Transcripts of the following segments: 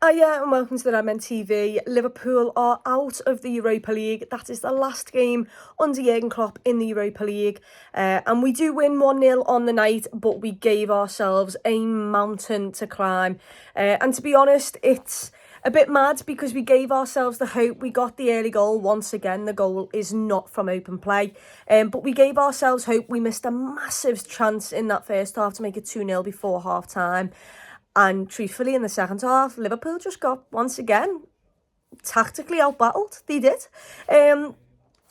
Hiya and welcome to the Redmen TV. Liverpool are out of the Europa League. That is the last game under Jurgen Klopp in the Europa League. And we do win 1-0 on the night, but we gave ourselves a mountain to climb. And to be honest, it's a bit mad because we gave ourselves the hope. We got the early goal. Once again, the goal is not from open play. But we gave ourselves hope. We missed a massive chance in that first half to make it 2-0 before half-time. And truthfully, in the second half, Liverpool just got, once again, tactically outbattled. They did.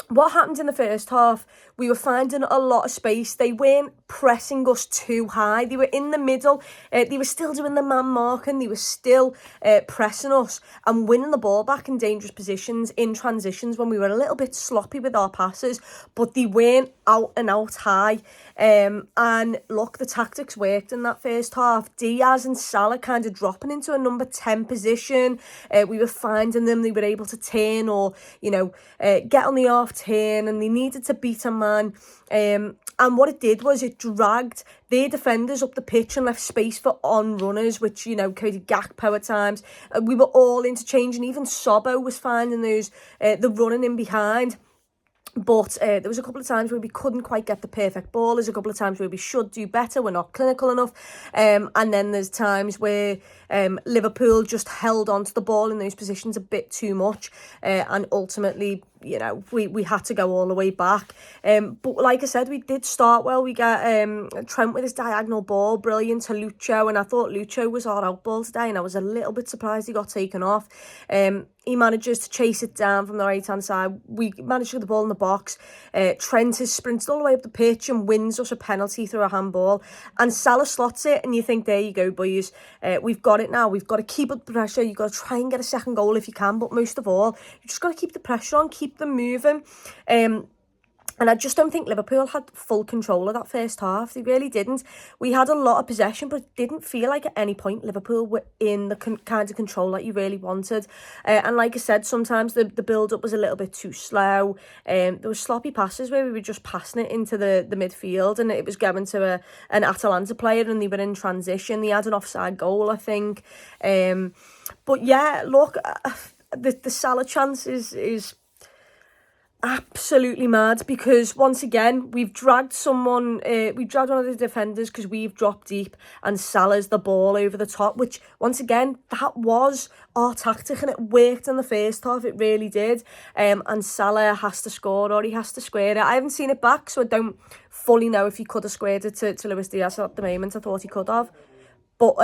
What happened in the first half, we were finding a lot of space. They weren't pressing us too high. They were in the middle. They were still doing the man marking. They were still pressing us and winning the ball back in dangerous positions in transitions when we were a little bit sloppy with our passes, but they weren't out and out high. And look, the tactics worked in that first half. Diaz and Salah kind of dropping into a number 10 position. We were finding them. They were able to turn or, get on the half turn, and they needed to beat a man. And what it did was it dragged their defenders up the pitch and left space for on-runners, which, Cody Gakpo at times. We were all interchanging. Even Sobbo was finding those, the running in behind. But there was a couple of times where we couldn't quite get the perfect ball. There's a couple of times where we should do better. We're not clinical enough. And then there's times where Liverpool just held on to the ball in those positions a bit too much. And ultimately, we had to go all the way back. But like I said, we did start well. We got Trent with his diagonal ball, brilliant, to Lucho. And I thought Lucho was our out ball today. And I was a little bit surprised he got taken off. He manages to chase it down from the right-hand side. We managed to get the ball in the box. Trent has sprinted all the way up the pitch and wins us a penalty through a handball. And Salah slots it, and you think, there you go, boys. We've got it now. We've got to keep up the pressure. You've got to try and get a second goal if you can. But most of all, you just got to keep the pressure on, keep them moving. And I just don't think Liverpool had full control of that first half. They really didn't. We had a lot of possession, but it didn't feel like at any point Liverpool were in the kind of control that you really wanted. And like I said, sometimes the build-up was a little bit too slow. There were sloppy passes where we were just passing it into the midfield, and it was going to an Atalanta player, and they were in transition. They had an offside goal, I think. But yeah, look, the Salah chance is absolutely mad, because once again we've dragged one of the defenders because we've dropped deep, and Salah's the ball over the top, which once again, that was our tactic and it worked in the first half. It really did. And Salah has to score, or he has to square it. I haven't seen it back, so I don't fully know if he could have squared it to Luis Diaz at the moment. I thought he could have, but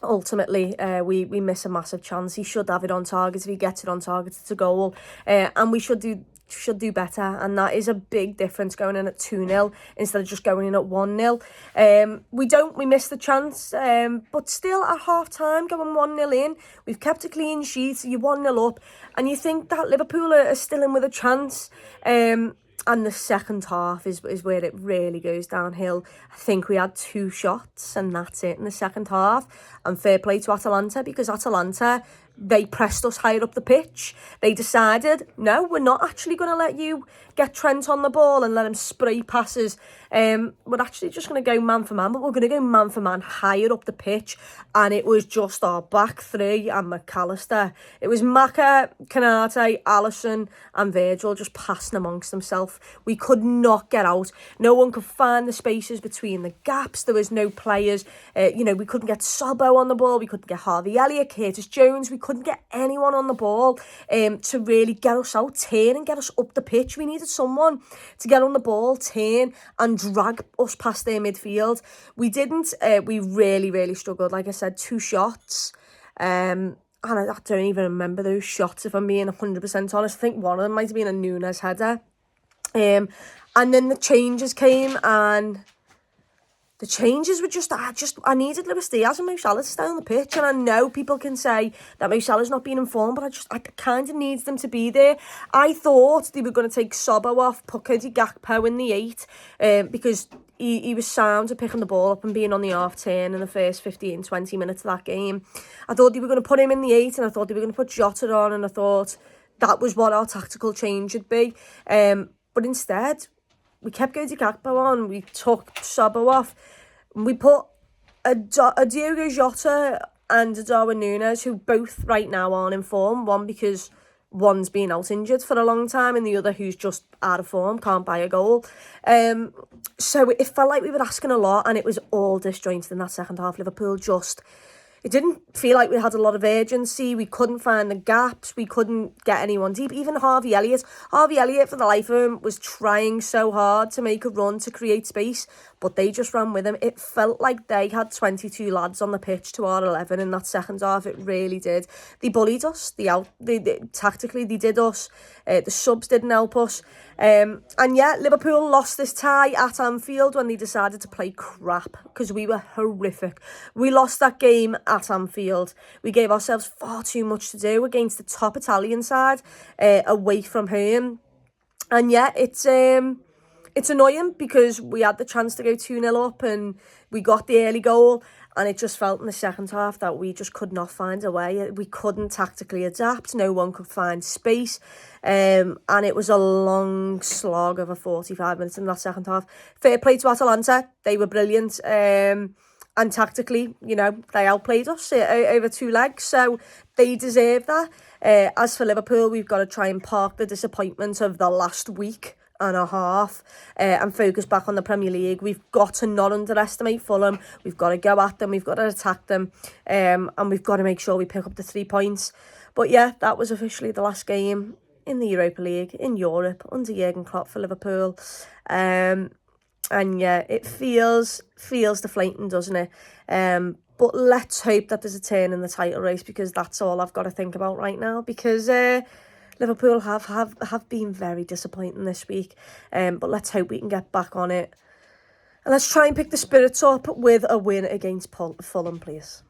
ultimately, we miss a massive chance. He should have it on target. If he gets it on target, it's a goal. And we should do better. And that is a big difference, going in at 2-0 instead of just going in at 1-0. We missed the chance. But still, at half-time, going 1-0 in, we've kept a clean sheet. You're 1-0 up. And you think that Liverpool are still in with a chance. And the second half is where it really goes downhill. I think we had 2 shots and that's it in the second half. And fair play to Atalanta, because Atalanta, they pressed us higher up the pitch. They decided, no, we're not actually going to let you get Trent on the ball and let him spray passes. We're actually just going to go man for man, but we're going to go man for man higher up the pitch. And it was just our back three and McAllister. It was Maka, Kanate, Alisson and Virgil just passing amongst themselves. We could not get out. No one could find the spaces between the gaps. There was no players. We couldn't get Sobbo on the ball. We couldn't get Harvey Elliott, Curtis Jones. We couldn't get anyone on the ball to really get us out, turn and get us up the pitch. We needed someone to get on the ball, turn and drag us past their midfield. We didn't. We really, really struggled. Like I said, 2 shots. And I don't even remember those shots, if I'm being 100% honest. I think one of them might have been a Nunes header. And then the changes came, and the changes were I needed Luis Diaz and Mo Salah to stay on the pitch. And I know people can say that Mo Salah's not being informed, but I kind of needs them to be there. I thought they were going to take Sobbo off, put Cody Gakpo in the 8, because he was sound at picking the ball up and being on the half turn in the first 15, 20 minutes of that game. I thought they were going to put him in the 8, and I thought they were going to put Jota on, and I thought that was what our tactical change would be. But instead, we kept Cody Gakpo on, we took Sobbo off, and we put a Diogo Jota and Darwin Núñez, who both right now aren't in form. One because one's been out injured for a long time, and the other who's just out of form, can't buy a goal. So it felt like we were asking a lot, and it was all disjointed in that second half. Liverpool just... It didn't feel like we had a lot of urgency. We couldn't find the gaps. We couldn't get anyone deep. Even Harvey Elliott, for the life of him, was trying so hard to make a run to create space, but they just ran with him. It felt like they had 22 lads on the pitch to our 11 in that second half. It really did. They bullied us. Tactically, they did us. The subs didn't help us. And yeah, Liverpool lost this tie at Anfield when they decided to play crap, because we were horrific. We lost that game at Anfield. We gave ourselves far too much to do against the top Italian side away from home. And yeah, it's annoying because we had the chance to go 2-0 up and we got the early goal, and it just felt in the second half that we just could not find a way. We couldn't tactically adapt. No one could find space. And it was a long slog of a 45 minutes in that second half. Fair play to Atalanta. They were brilliant. And tactically, they outplayed us over 2 legs. So they deserve that. As for Liverpool, we've got to try and park the disappointment of the last week and a half and focus back on the Premier League. We've got to not underestimate Fulham. We've got to go at them. We've got to attack them. And we've got to make sure we pick up the 3 points. But yeah, that was officially the last game in the Europa League, in Europe, under Jurgen Klopp for Liverpool. And yeah, it feels deflating, doesn't it? But let's hope that there's a turn in the title race, because that's all I've got to think about right now. Because Liverpool have been very disappointing this week. But let's hope we can get back on it. And let's try and pick the spirits up with a win against Fulham, please.